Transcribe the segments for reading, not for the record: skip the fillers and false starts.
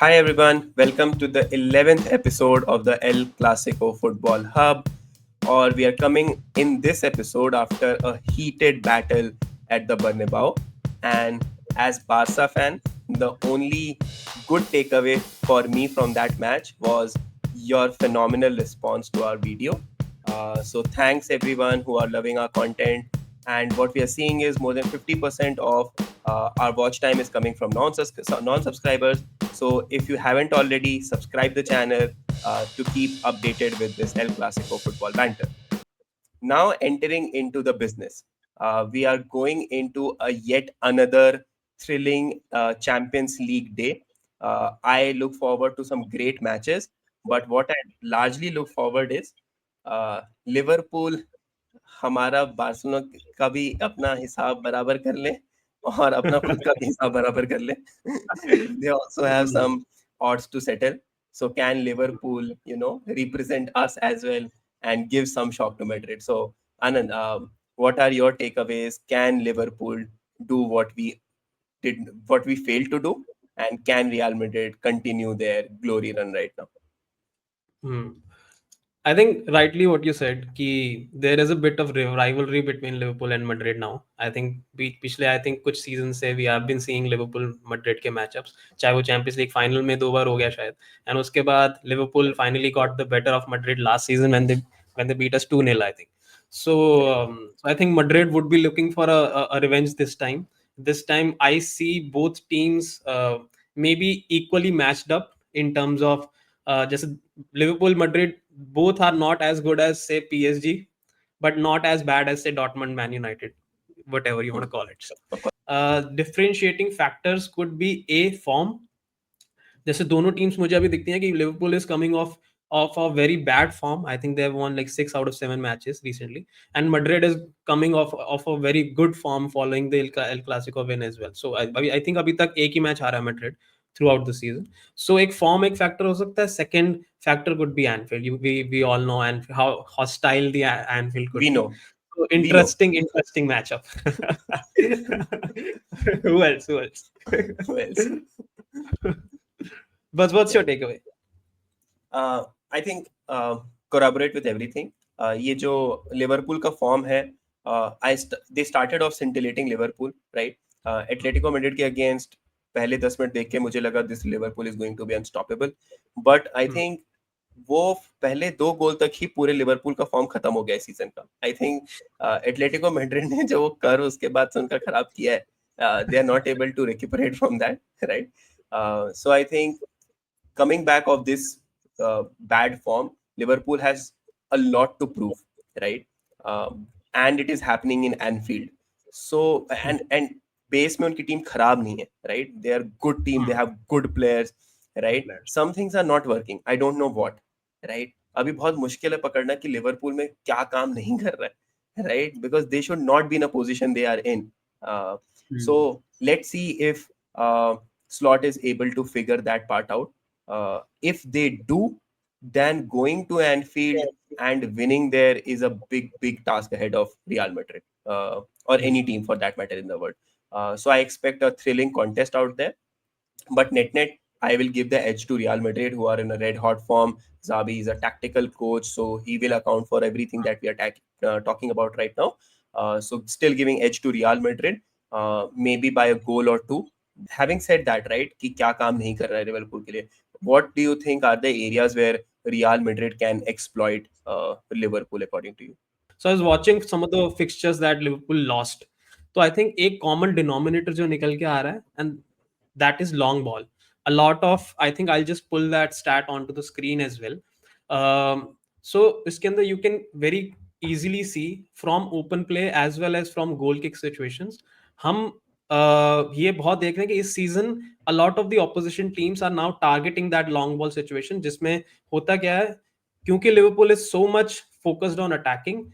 Hi everyone, welcome to the 11th episode of the El Clasico Football Hub. Or we are coming in this episode after a heated battle at the Bernabeu. And as Barca fan, the only good takeaway for me from that match was your phenomenal response to our video. So thanks everyone who are loving our content. And what we are seeing is more than 50% of our watch time is coming from non-subscribers. So if you haven't already, subscribe the channel to keep updated with this El Clasico football banter. Now entering into the business, we are going into a yet another thrilling Champions League day. I look forward to some great matches, but what I largely look forward is Liverpool हमारा Barcelona का भी अपना हिसाब बराबर कर ले और अपना खुद का भी हिसाब बराबर कर ले. They also have Hmm. some odds to settle. So can Liverpool, represent us as well and give some shock to Madrid? So Anand, what are your takeaways? Can Liverpool do what we failed to do, and can Real Madrid continue their glory run right now? Hmm. I think rightly what you said, कि there is a bit of rivalry between Liverpool and Madrid now. I think पिछले I think कुछ season से we have been seeing Liverpool Madrid के matchups. चाहे वो Champions League final में 2 बार हो गया शायद. And उसके बाद Liverpool finally got the better of Madrid last season when they beat us 2-0 I think. So I think Madrid would be looking for a revenge this time. This time I see both teams maybe equally matched up in terms of just Liverpool, Madrid, both are not as good as say PSG, but not as bad as say Dortmund, Man United, whatever you want to call it. Of course. Differentiating factors could be a form. जैसे दोनों teams मुझे अभी दिखती हैं कि Liverpool is coming of a very bad form. I think they have won like 6 out of 7 matches recently, and Madrid is coming off a very good form following the El Clasico win as well. So I think अभी तक एक ही match हारा है Madrid throughout the season. So एक form एक factor हो सकता है. Second factor could be Anfield. We all know and how hostile the Anfield We could be. know. So We know. interesting matchup. Who else? Who else? Who else? But what's Yeah. your takeaway? I think corroborate with everything. ये जो Liverpool का form है, they started off scintillating Liverpool, right? Atletico Madrid के against पहले 10 minute देख के मुझे लगा this Liverpool is going to be unstoppable, but I Hmm. Think वो पहले 2 गोल तक ही पूरे लिवरपूल का फॉर्म खत्म हो गया इस सीजन का. आई थिंक एटलेटिको मैड्रिड ने जो वो कर उसके बाद से उनका खराब किया है, they are not able to recuperate from that, right? So I think coming back of this bad form, Liverpool has a lot to prove, right? And it is happening in Anfield. So and base में उनकी team खराब नहीं है, right? They are good team. They Hmm. have good players, Good right? players. Some things are not working. I don't know what, right? अभी बहुत मुश्किल है पकड़ना कि लिवरपूल में क्या काम नहीं कर रहा है, right? Because they should not be in a position they are in. Uh, Hmm. so let's see if Slot is able to figure that part out. If they do, then going to Anfield and winning there is a big task ahead of Real Madrid, or Hmm. any team for that matter in the world. So I expect a thrilling contest out there. But net, I will give the edge to Real Madrid, who are in a red hot form. Zabi is a tactical coach, so he will account for everything that we are talking about right now. So still giving edge to Real Madrid, maybe by a goal or two. Having said that, right, कि क्या काम नहीं कर रहा है Liverpool के लिए? What do you think are the areas where Real Madrid can exploit Liverpool according to you? So I was watching some of the fixtures that Liverpool lost. So I think एक common denominator जो निकल के आ रहा है, and that is long ball. A lot of, I think I'll just pull that stat onto the screen as well. So इसके अंदर you can very easily see from open play as well as from goal kick situations. हम ये बहुत देख रहे हैं कि इस season a lot of the opposition teams are now targeting that long ball situation, जिसमें होता क्या है, क्योंकि Liverpool is so much focused on attacking,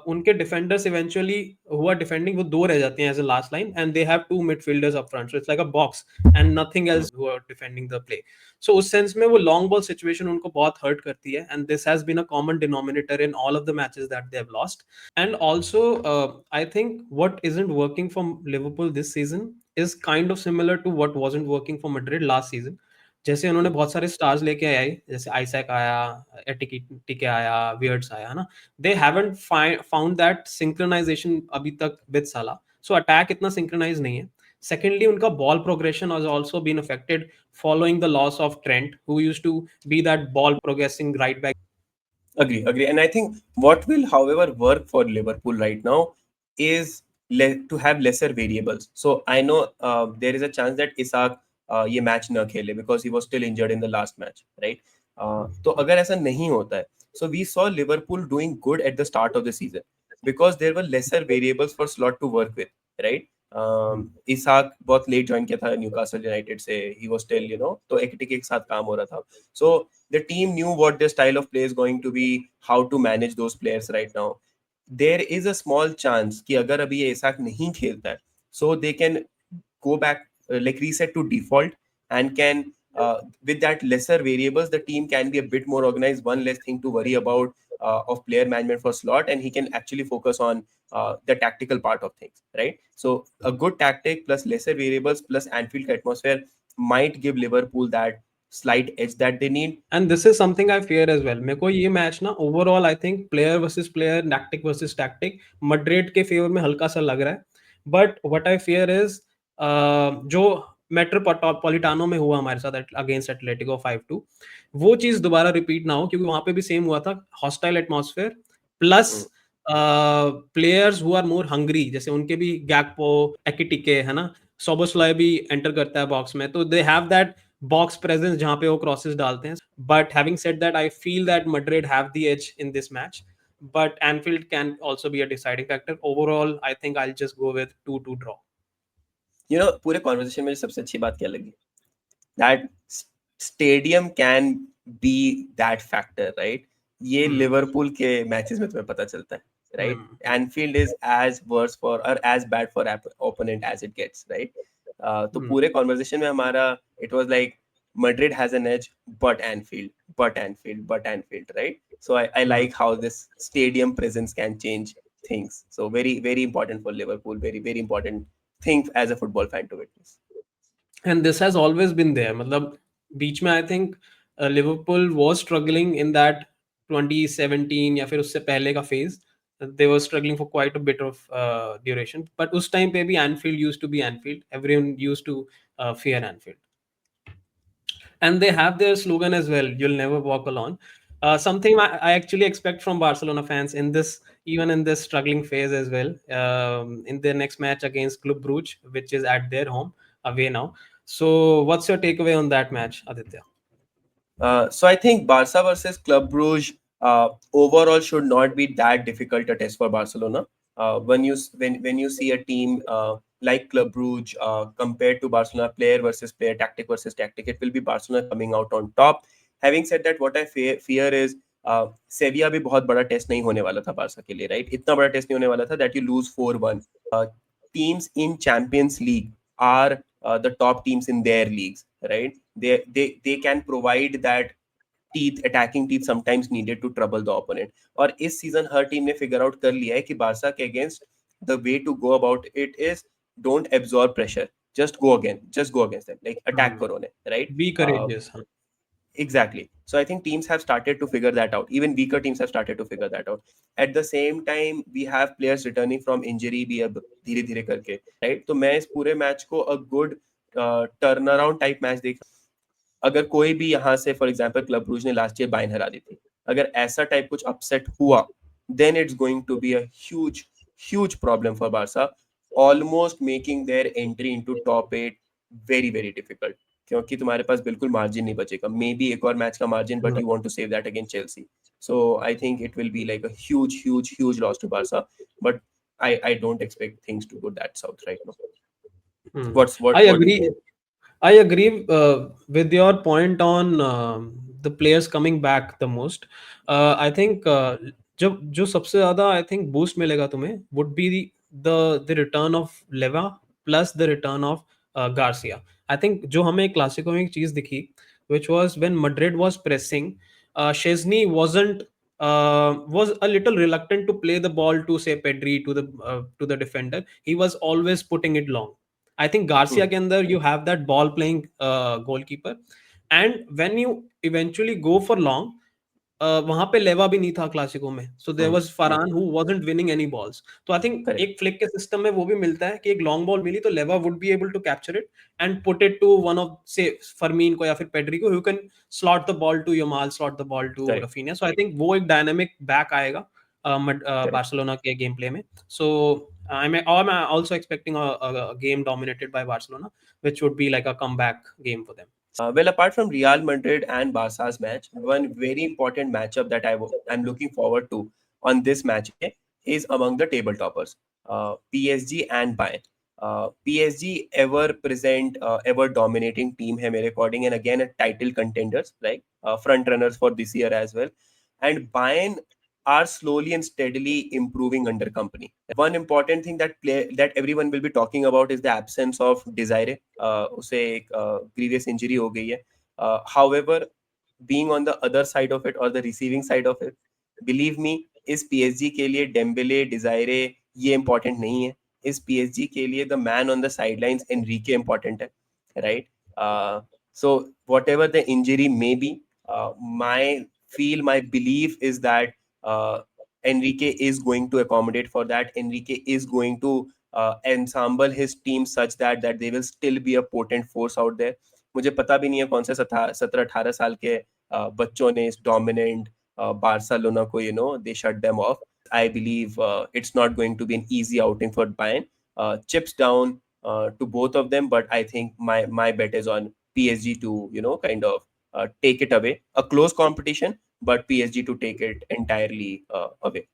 उनके डिफेंडर्स इवेंचुअली हुआ डिफेंडिंग वो दो रह जाते हैं as a last line, and they have two midfielders up front, so it's like a box and nothing else who are defending the play. So उस sense में वो लॉन्ग बॉल सिचुएशन उनको बहुत हर्ट करती है, and this has been a common denominator in all of the matches that they have lost. And also, I think what isn't working for Liverpool this season is kind of similar to what wasn't working for Madrid last season. जैसे उन्होंने बहुत सारे stars लेके आए, जैसे Isaac आया, टिके आया, वियर्ड्स आया, है ना, they haven't found that synchronization अभी तक विद साला। सो अटैक इतना सिंक्रोनाइज नहीं है। सेकेंडली, उनका ball progression has also been affected following the loss of Trent, who used to be that ball progressing right back. Agree. And I think what will, however, work for Liverpool right now is to have lesser variables. So I know there is a chance that Isak ये match न खेले because he was still injured in the last match, right? तो अगर ऐसा नहीं होता है, so we saw Liverpool doing good at the start of the season because there were lesser variables for Slot to work with, right? Isak बहुत late join किया था Newcastle United से, ही वाज स्टिल तो एक साथ काम हो रहा था. सो the team knew what their style of play is going to be, how to manage those players right now. There is a small chance कि अगर अभी ये इसाक नहीं खेलता है, so they can go back, like reset to default, and can with that lesser variables, the team can be a bit more organized, one less thing to worry about of player management for Slot, and he can actually focus on the tactical part of things, right? So a good tactic plus lesser variables plus Anfield atmosphere might give Liverpool that slight edge that they need. And this is something I fear as well. मेरे को ये match ना overall I think player versus player, tactic versus tactic, Madrid के favour में हल्का सा लग रहा है. But what I fear is जो मेट्रोपोलिटानो में हुआ हमारे साथ अगेंस्ट एटलेटिको 5-2, वो चीज दोबारा रिपीट ना हो, क्योंकि वहां पे भी सेम हुआ था. Hostile atmosphere plus players who are more hungry, जैसे उनके भी गैकपो, एकिटिके, है ना, सोबोस्लाय भी एंटर करता है बॉक्स में, तो they have that box presence जहां पे वो क्रॉसेस डालते हैं. But having said that, I feel that Madrid have the edge in this match, but Anfield can also be a deciding factor. Overall, I think I'll just go with 2-2 draw. पूरे conversation में सबसे अच्छी बात क्या लगी, that stadium can be that factor, right? ये Liverpool के matches में तुम्हें पता चलता है, right? Anfield is as worse for और as bad for opponent as it gets, right? तो पूरे कॉन्वर्सेशन में हमारा it was like Madrid has an edge, but Anfield, right? So I like how this stadium presence can change things. So very, very important for Liverpool. Very, very important thing as a football fan to witness. And this has always been there. मतलब बीच में I think Liverpool was struggling in that 2017 या फिर उससे पहले का phase. They were struggling for quite a bit of duration. But उस time पे भी Anfield used to be Anfield. Everyone used to fear Anfield. And they have their slogan as well, "You'll never walk alone." Something I actually expect from Barcelona fans in this, even in this struggling phase as well. In their next match against Club Brugge, which is at their home, away now. So, what's your takeaway on that match, Aditya? So I think Barca versus Club Brugge overall should not be that difficult a test for Barcelona. When you see a team like Club Brugge compared to Barcelona, player versus player, tactic versus tactic, it will be Barcelona coming out on top. Having said that, what I fear is सेविया भी बहुत बड़ा test नहीं होने वाला था Barça के लिए, right? इतना बड़ा टेस्ट नहीं होने वाला था that you lose 4-1. Teams in Champions League are the top teams in their leagues, right? They can provide that attacking teeth sometimes needed to trouble the opponent. और इस सीजन हर टीम ने figure out कर लिया है कि Barça के against the way to go about it is don't absorb pressure, just go against them, like attack करो उन्हें, right? Be courageous. Exactly. So I think teams have started to figure that out. Even weaker teams have started to figure that out. At the same time, we have players returning from injury भी अब धीरे धीरे करके, right? तो मैं इस पूरे match को a good turn around type match देख. अगर कोई भी यहाँ से फॉर एग्जांपल क्लब ब्रूज ने लास्ट ईयर बायन हरा दी थी, अगर ऐसा टाइप कुछ अपसेट हुआ, then it's going to be a huge problem for Barca, almost making their entry into top 8 very very difficult. क्योंकि तुम्हारे पास बिल्कुल मार्जिन नहीं बचेगा. मे बी एक और मैच का margin, but you want to save that against Chelsea. So I think it will be like a huge loss to Barca, but I don't expect things to go that south right now. What I do agree. you think? I agree with your point on the players coming back the most. I think जो सबसे ज़्यादा I think boost मिलेगा तुम्हें would be the return of Leva plus the return of Garcia. I think जो हमें Clasico में एक चीज़ दिखी, which was when Madrid was pressing, Szczesny was a little reluctant to play the ball to say Pedri to the defender. He was always putting it long. I think Garcia के अंदर you have that ball playing goalkeeper. And when you eventually go for long, वहां पे लेवा भी नहीं था Clasico में, so there was Fermin who wasn't winning any balls. तो आई थिंक Correct. एक फ्लिक के सिस्टम में वो भी मिलता है कि एक लॉन्ग बॉल मिली तो Lewa would be able to capture it and put it to one of से फरमीन को या फिर पेड्री को, who can slot the ball to Yamal, slot the ball to Correct. Raphinha. So I think वो एक dynamic back आएगा Correct. Barcelona के game play में. सो I'm also expecting a game dominated by Barcelona, which would be like a comeback game for them. Well, apart from Real Madrid and Barca's match, one very important matchup that I'm looking forward to on this match day is among the table toppers, PSG and Bayern. PSG ever present, ever dominating team hai mere according, and again a title contenders, like front runners for this year as well. And Bayern are slowly and steadily improving under company. One important thing that everyone will be talking about is the absence of Desire. उसे एक previous injury हो गई है. However, being on the other side of it or the receiving side of it, believe me, इस PSG के लिए Dembele, Desire ये important नहीं है. इस PSG के लिए the man on the sidelines Enrique important है, right? So whatever the injury may be, my belief is that Enrique is going to accommodate for that. Enrique is going to ensemble his team such that they will still be a potent force out there. मुझे पता भी नहीं है कौन से 17-18 साल के बच्चों ने इस dominant Barcelona को they shut them off. I believe it's not going to be an easy outing for Bayern. Chips down to both of them, but I think my bet is on PSG to kind of take it away. A close competition, but PSG to take it entirely away.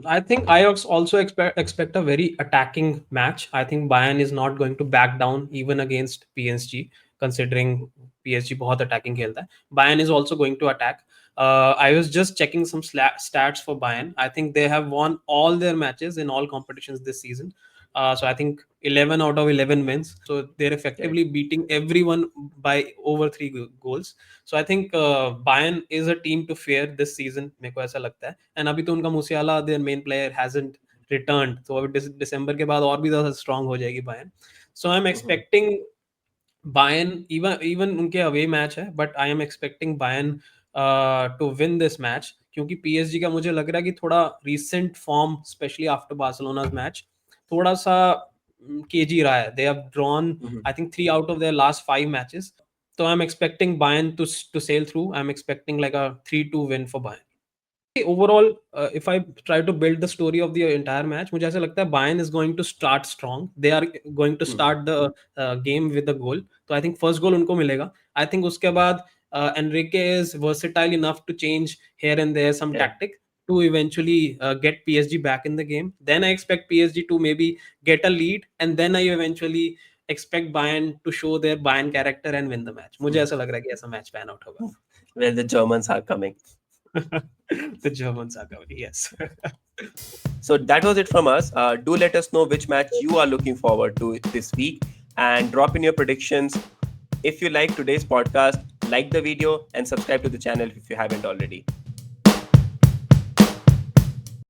I think I also expect a very attacking match. I think Bayern is not going to back down even against PSG, considering PSG बहुत attacking खेलता है. Bayern is also going to attack. I was just checking some stats for Bayern. I think they have won all their matches in all competitions this season. So I think 11 out of 11 wins. So they're effectively beating everyone by over 3 goals. So I think Bayern is a team to fear this season. मेरे को ऐसा लगता है. And अभी तो उनका मूसियाला, their main player, hasn't returned. तो अभी दिसंबर के बाद और भी ज़्यादा strong हो जाएगी Bayern. So I'm expecting Bayern, even उनके away match है, but I am expecting Bayern to win this match, क्योंकि PSG का मुझे लग रहा है कि थोड़ा recent form, especially after Barcelona's match, थोड़ा सा केजी रहा है. They have drawn, I think, 3 out of their last 5 matches. So I'm expecting Bayern to sail through. I'm expecting like a 3-2 win for Bayern. Overall, if I try to build the story of the entire match, मुझे ऐसा लगता है Bayern is going to start strong. They are going to start the game with a goal. So I think first goal उनको मिलेगा. I think उसके बाद Enrique is versatile enough to change here and there some tactic to eventually get PSG back in the game. Then I expect PSG to maybe get a lead, and then I eventually expect Bayern to show their Bayern character and win the match. मुझे ऐसा लग रहा है कि ऐसा match pan out होगा. Well, the Germans are coming. The Germans are coming, yes. So that was it from us. Do let us know which match you are looking forward to this week and drop in your predictions. If you like today's podcast, like the video and subscribe to the channel if you haven't already.